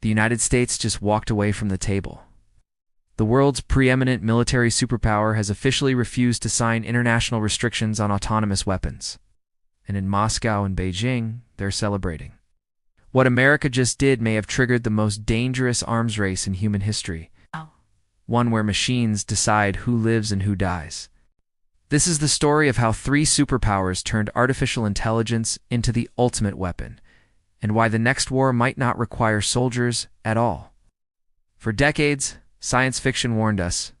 the United States just walked away from the table. The world's preeminent military superpower has officially refused to sign international restrictions on autonomous weapons. And in Moscow and Beijing, they're celebrating. What America just did may have triggered the most dangerous arms race in human history. One where machines decide who lives and who dies. This is the story of how three superpowers turned artificial intelligence into the ultimate weapon, and why the next war might not require soldiers at all. For decades, science fiction warned us.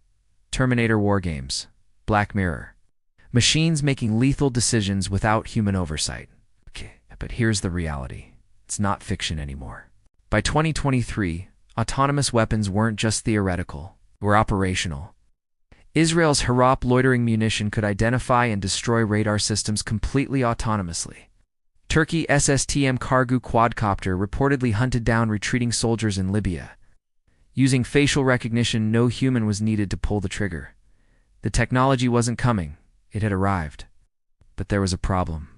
Terminator war games, Black Mirror. Machines making lethal decisions without human oversight. Okay, but here's the reality. It's not fiction anymore. By 2023, autonomous weapons weren't just theoretical, they were operational. Israel's Harop loitering munition could identify and destroy radar systems completely autonomously. Turkey SSTM Kargu quadcopter reportedly hunted down retreating soldiers in Libya. Using facial recognition, no human was needed to pull the trigger. The technology wasn't coming, it had arrived. But there was a problem.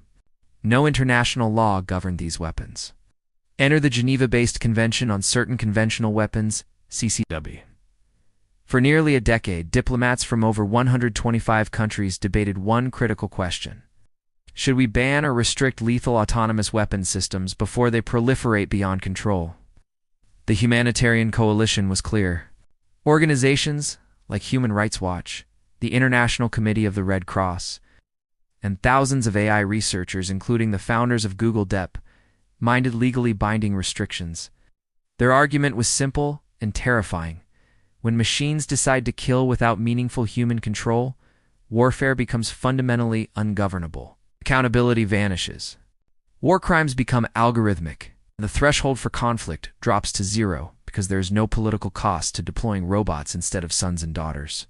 No international law governed these weapons. Enter the Geneva-based Convention on Certain Conventional Weapons, CCW. For nearly a decade, diplomats from over 125 countries debated one critical question. Should we ban or restrict lethal autonomous weapons systems before they proliferate beyond control? The humanitarian coalition was clear. Organizations like Human Rights Watch, the International Committee of the Red Cross, and thousands of AI researchers, including the founders of Google DeP, minded legally binding restrictions. Their argument was simple and terrifying. When machines decide to kill without meaningful human control, warfare becomes fundamentally ungovernable. Accountability vanishes. War crimes become algorithmic, and the threshold for conflict drops to zero because there is no political cost to deploying robots instead of sons and daughters.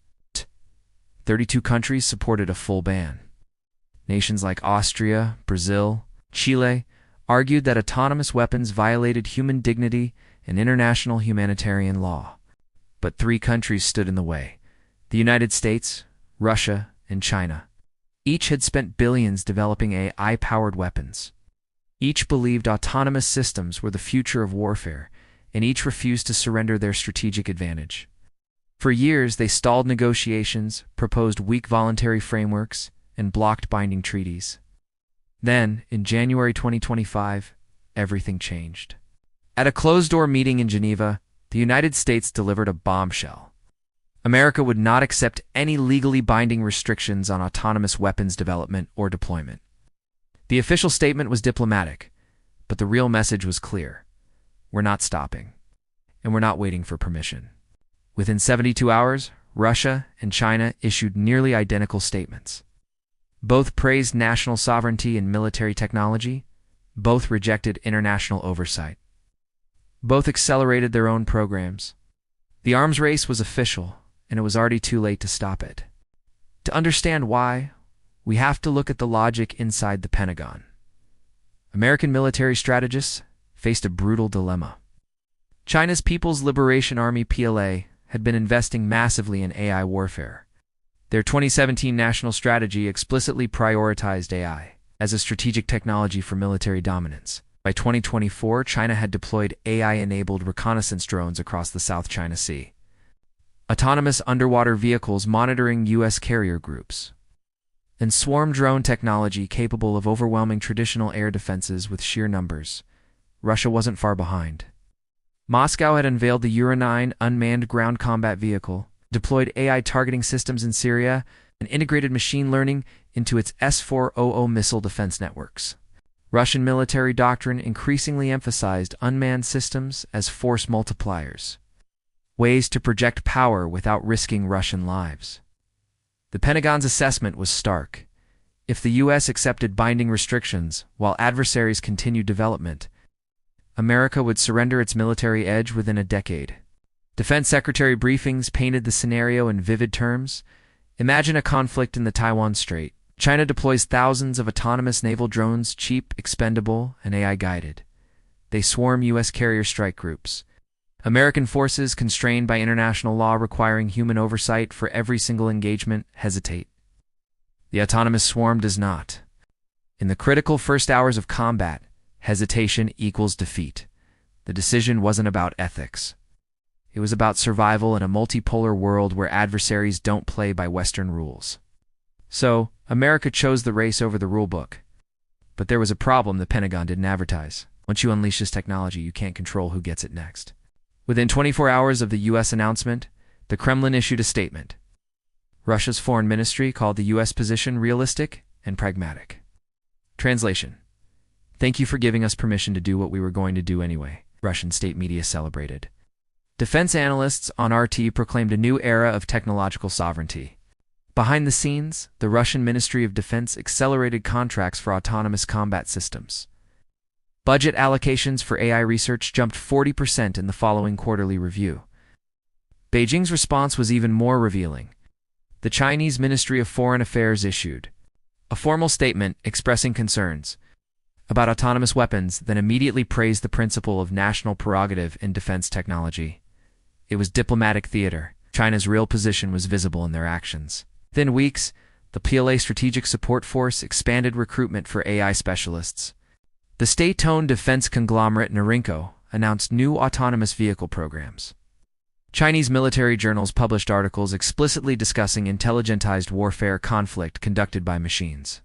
32 countries supported a full ban. Nations like Austria, Brazil, Chile argued that autonomous weapons violated human dignity and international humanitarian law. But three countries stood in the way: the United States, Russia, and China. Each had spent billions developing AI-powered weapons. Each believed autonomous systems were the future of warfare, and each refused to surrender their strategic advantage. For years, they stalled negotiations, proposed weak voluntary frameworks, and blocked binding treaties. Then, in January 2025, everything changed. At a closed-door meeting in Geneva, the United States delivered a bombshell. America would not accept any legally binding restrictions on autonomous weapons development or deployment. The official statement was diplomatic, but the real message was clear. We're not stopping, and we're not waiting for permission. Within 72 hours, Russia and China issued nearly identical statements. Both praised national sovereignty and military technology. Both rejected international oversight. Both accelerated their own programs. The arms race was official, and it was already too late to stop it. To understand why, we have to look at the logic inside the Pentagon. American military strategists faced a brutal dilemma. China's People's Liberation Army (PLA) had been investing massively in AI warfare. Their 2017 national strategy explicitly prioritized AI as a strategic technology for military dominance. By 2024, China had deployed AI-enabled reconnaissance drones across the South China Sea. Autonomous underwater vehicles monitoring U.S. carrier groups. And swarm drone technology capable of overwhelming traditional air defenses with sheer numbers. Russia wasn't far behind. Moscow had unveiled the Ura-9 unmanned ground combat vehicle, deployed AI targeting systems in Syria, and integrated machine learning into its S-400 missile defense networks. Russian military doctrine increasingly emphasized unmanned systems as force multipliers, ways to project power without risking Russian lives. The Pentagon's assessment was stark. If the U.S. accepted binding restrictions while adversaries continued development, America would surrender its military edge within a decade. Defense Secretary briefings painted the scenario in vivid terms. Imagine a conflict in the Taiwan Strait. China deploys thousands of autonomous naval drones, cheap, expendable, and AI-guided. They swarm U.S. carrier strike groups. American forces, constrained by international law requiring human oversight for every single engagement, hesitate. The autonomous swarm does not. In the critical first hours of combat, hesitation equals defeat. The decision wasn't about ethics. It was about survival in a multipolar world where adversaries don't play by Western rules. So, America chose the race over the rulebook. But there was a problem the Pentagon didn't advertise. Once you unleash this technology, you can't control who gets it next. Within 24 hours of the U.S. announcement, the Kremlin issued a statement. Russia's foreign ministry called the U.S. position realistic and pragmatic. Translation: Thank you for giving us permission to do what we were going to do anyway, Russian state media celebrated. Defense analysts on RT proclaimed a new era of technological sovereignty. Behind the scenes, the Russian Ministry of Defense accelerated contracts for autonomous combat systems. Budget allocations for AI research jumped 40% in the following quarterly review. Beijing's response was even more revealing. The Chinese Ministry of Foreign Affairs issued a formal statement expressing concerns about autonomous weapons, then immediately praised the principle of national prerogative in defense technology. It was diplomatic theater. China's real position was visible in their actions. Within weeks, the PLA Strategic Support Force expanded recruitment for AI specialists. The state-owned defense conglomerate Norinco announced new autonomous vehicle programs. Chinese military journals published articles explicitly discussing intelligentized warfare conflict conducted by machines.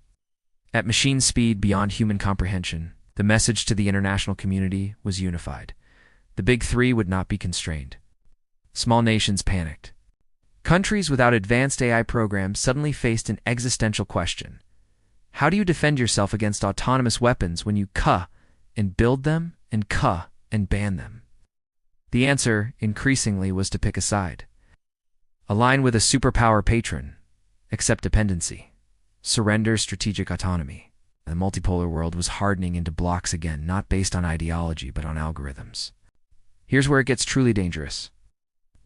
At machine speed beyond human comprehension, the message to the international community was unified. The Big Three would not be constrained. Small nations panicked. Countries without advanced AI programs suddenly faced an existential question. How do you defend yourself against autonomous weapons when you and build them and and ban them? The answer, increasingly, was to pick a side. Align with a superpower patron, accept dependency, surrender strategic autonomy. The multipolar world was hardening into blocks again, not based on ideology but on algorithms. Here's where it gets truly dangerous.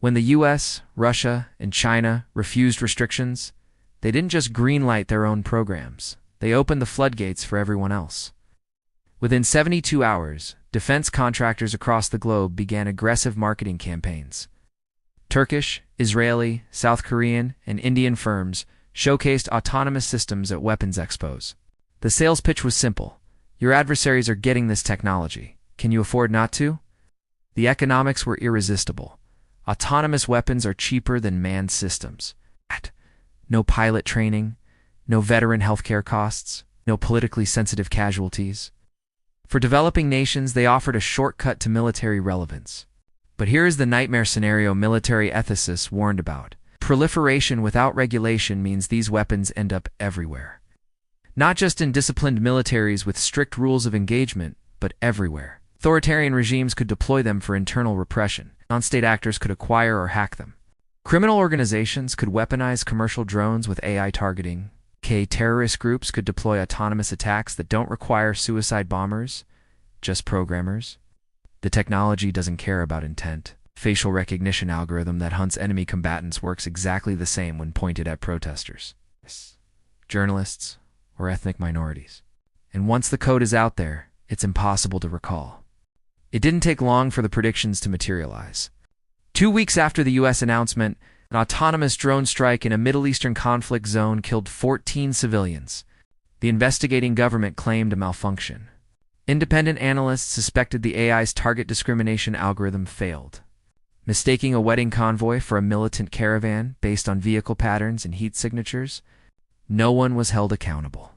When the US, Russia, and China refused restrictions, they didn't just greenlight their own programs. They opened the floodgates for everyone else. Within 72 hours, defense contractors across the globe began aggressive marketing campaigns. Turkish, Israeli, South Korean, and Indian firms showcased autonomous systems at weapons expos. The sales pitch was simple. Your adversaries are getting this technology. Can you afford not to? The economics were irresistible. Autonomous weapons are cheaper than manned systems. No pilot training, no veteran healthcare costs, no politically sensitive casualties. For developing nations, they offered a shortcut to military relevance. But here is the nightmare scenario military ethicists warned about. Proliferation without regulation means these weapons end up everywhere. Not just in disciplined militaries with strict rules of engagement, but everywhere. Authoritarian regimes could deploy them for internal repression. Non-state actors could acquire or hack them. Criminal organizations could weaponize commercial drones with AI targeting. Terrorist groups could deploy autonomous attacks that don't require suicide bombers, just programmers. The technology doesn't care about intent. Facial recognition algorithm that hunts enemy combatants works exactly the same when pointed at protesters, journalists, or ethnic minorities. And once the code is out there, it's impossible to recall. It didn't take long for the predictions to materialize. 2 weeks after the U.S. announcement, an autonomous drone strike in a Middle Eastern conflict zone killed 14 civilians. The investigating government claimed a malfunction. Independent analysts suspected the AI's target discrimination algorithm failed. Mistaking a wedding convoy for a militant caravan based on vehicle patterns and heat signatures, no one was held accountable.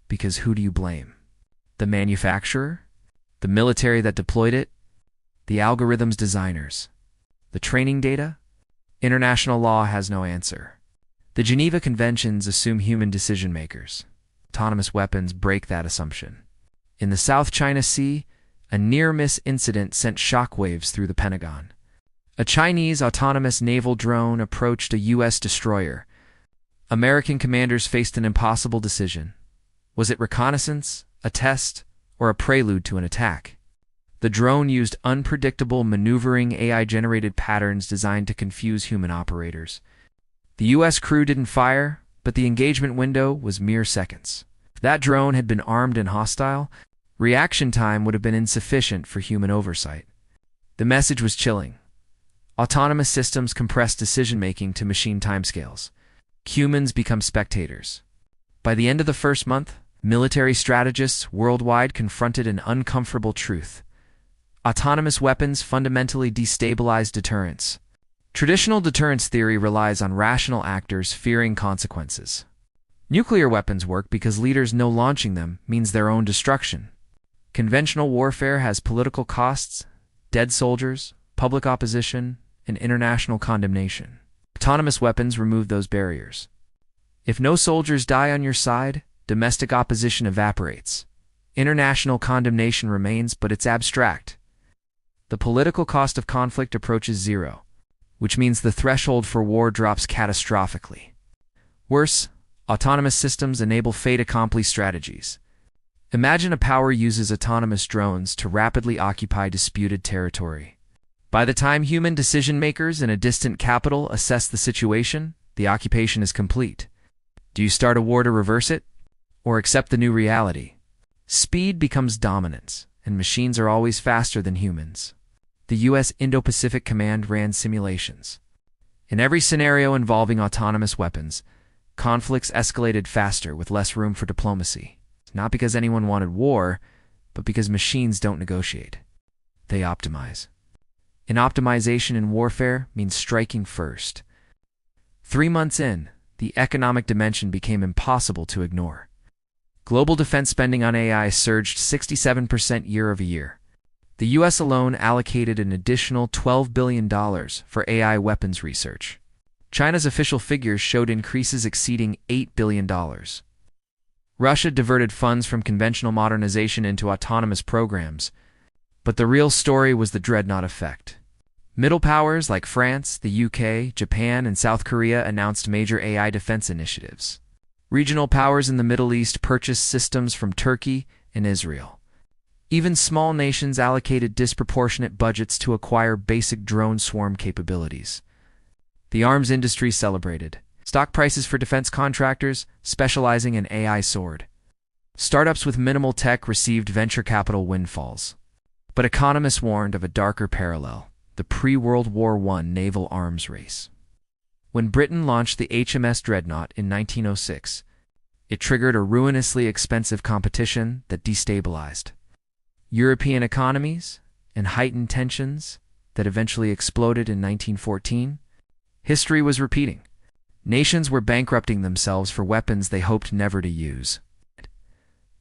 Because who do you blame? The manufacturer? The military that deployed it? The algorithm's designers? The training data? International law has no answer. The Geneva Conventions assume human decision-makers. Autonomous weapons break that assumption. In the South China Sea, a near-miss incident sent shockwaves through the Pentagon. A Chinese autonomous naval drone approached a U.S. destroyer. American commanders faced an impossible decision. Was it reconnaissance, a test, or a prelude to an attack? The drone used unpredictable maneuvering AI-generated patterns designed to confuse human operators. The U.S. crew didn't fire, but the engagement window was mere seconds. If that drone had been armed and hostile, reaction time would have been insufficient for human oversight. The message was chilling. Autonomous systems compress decision-making to machine timescales. Humans become spectators. By the end of the first month, military strategists worldwide confronted an uncomfortable truth. Autonomous weapons fundamentally destabilize deterrence. Traditional deterrence theory relies on rational actors fearing consequences. Nuclear weapons work because leaders know launching them means their own destruction. Conventional warfare has political costs, dead soldiers, public opposition, and international condemnation. Autonomous weapons remove those barriers. If no soldiers die on your side, domestic opposition evaporates. International condemnation remains, but it's abstract. The political cost of conflict approaches zero, which means the threshold for war drops catastrophically. Worse, autonomous systems enable fait accompli strategies. Imagine a power uses autonomous drones to rapidly occupy disputed territory. By the time human decision-makers in a distant capital assess the situation, the occupation is complete. Do you start a war to reverse it, or accept the new reality? Speed becomes dominance, and machines are always faster than humans. The U.S. Indo-Pacific Command ran simulations. In every scenario involving autonomous weapons, conflicts escalated faster with less room for diplomacy. Not because anyone wanted war, but because machines don't negotiate. They optimize. And optimization in warfare means striking first. 3 months in, the economic dimension became impossible to ignore. Global defense spending on AI surged 67% year-over-year. The U.S. alone allocated an additional $12 billion for AI weapons research. China's official figures showed increases exceeding $8 billion. Russia diverted funds from conventional modernization into autonomous programs, but the real story was the dreadnought effect. Middle powers like France, the UK, Japan, and South Korea announced major AI defense initiatives. Regional powers in the Middle East purchased systems from Turkey and Israel. Even small nations allocated disproportionate budgets to acquire basic drone swarm capabilities. The arms industry celebrated. Stock prices for defense contractors specializing in AI soared. Startups with minimal tech received venture capital windfalls. But economists warned of a darker parallel, the pre-World War I naval arms race. When Britain launched the HMS Dreadnought in 1906, it triggered a ruinously expensive competition that destabilized European economies and heightened tensions that eventually exploded in 1914. History was repeating. Nations were bankrupting themselves for weapons they hoped never to use.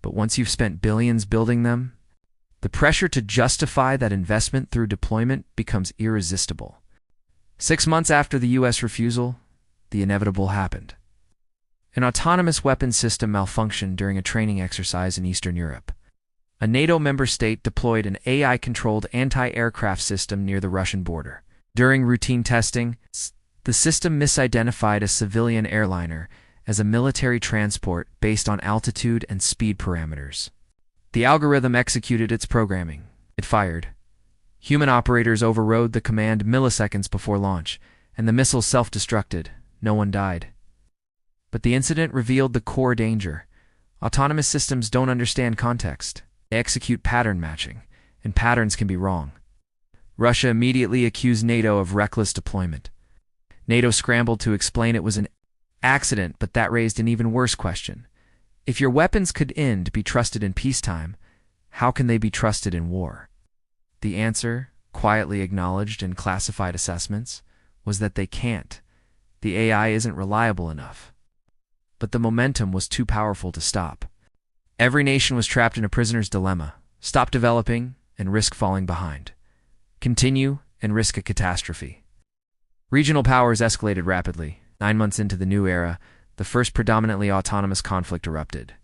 But once you've spent billions building them, the pressure to justify that investment through deployment becomes irresistible. 6 months after the U.S. refusal, the inevitable happened. An autonomous weapons system malfunctioned during a training exercise in Eastern Europe. A NATO member state deployed an AI-controlled anti-aircraft system near the Russian border. During routine testing, the system misidentified a civilian airliner as a military transport based on altitude and speed parameters. The algorithm executed its programming. It fired. Human operators overrode the command milliseconds before launch, and the missile self-destructed. No one died. But the incident revealed the core danger. Autonomous systems don't understand context. They execute pattern matching, and patterns can be wrong. Russia immediately accused NATO of reckless deployment. NATO scrambled to explain it was an accident, but that raised an even worse question. If your weapons could be trusted in peacetime, how can they be trusted in war? The answer, quietly acknowledged in classified assessments, was that they can't. The AI isn't reliable enough. But the momentum was too powerful to stop. Every nation was trapped in a prisoner's dilemma: stop developing and risk falling behind. Continue and risk a catastrophe. Regional powers escalated rapidly. 9 months into the new era, the first predominantly autonomous conflict erupted.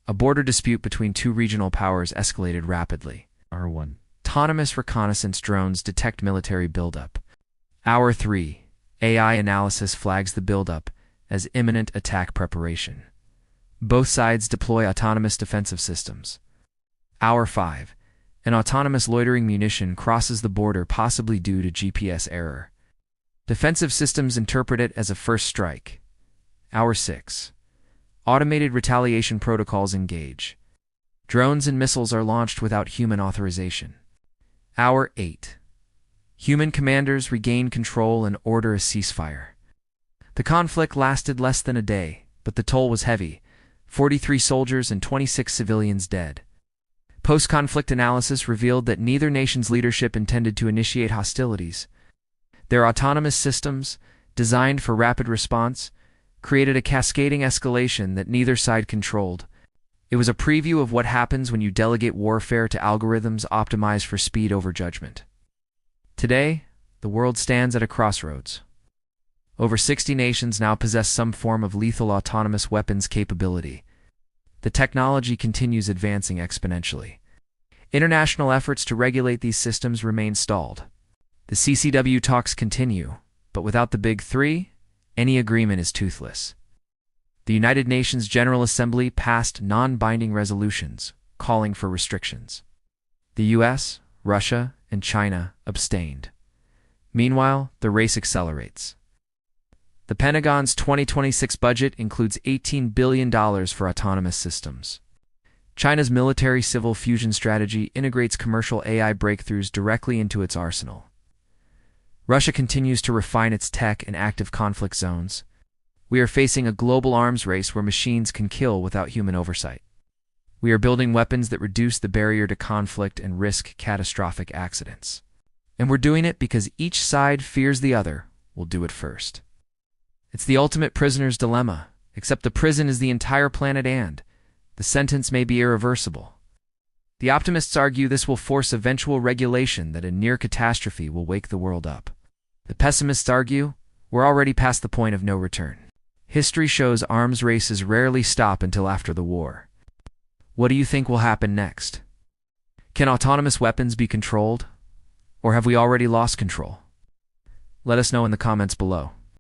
A border dispute between 2 regional powers escalated rapidly. Hour 1. Autonomous reconnaissance drones detect military buildup. Hour 3. AI analysis flags the buildup as imminent attack preparation. Both sides deploy autonomous defensive systems. Hour 5. An autonomous loitering munition crosses the border, possibly due to GPS error. Defensive systems interpret it as a first strike. Hour 6. Automated retaliation protocols engage. Drones and missiles are launched without human authorization. Hour 8. Human commanders regain control and order a ceasefire. The conflict lasted less than a day, but the toll was heavy: 43 soldiers and 26 civilians dead. Post-conflict analysis revealed that neither nation's leadership intended to initiate hostilities. Their autonomous systems, designed for rapid response, created a cascading escalation that neither side controlled. It was a preview of what happens when you delegate warfare to algorithms optimized for speed over judgment. Today, the world stands at a crossroads. Over 60 nations now possess some form of lethal autonomous weapons capability. The technology continues advancing exponentially. International efforts to regulate these systems remain stalled. The CCW talks continue, but without the Big Three, any agreement is toothless. The United Nations General Assembly passed non-binding resolutions calling for restrictions. The US, Russia, and China abstained. Meanwhile, the race accelerates. The Pentagon's 2026 budget includes $18 billion for autonomous systems. China's military-civil fusion strategy integrates commercial AI breakthroughs directly into its arsenal. Russia continues to refine its tech in active conflict zones. We are facing a global arms race where machines can kill without human oversight. We are building weapons that reduce the barrier to conflict and risk catastrophic accidents. And we're doing it because each side fears the other will do it first. It's the ultimate prisoner's dilemma, except the prison is the entire planet and the sentence may be irreversible. The optimists argue this will force eventual regulation that a near catastrophe will wake the world up. The pessimists argue we're already past the point of no return. History shows arms races rarely stop until after the war. What do you think will happen next? Can autonomous weapons be controlled? Or have we already lost control? Let us know in the comments below.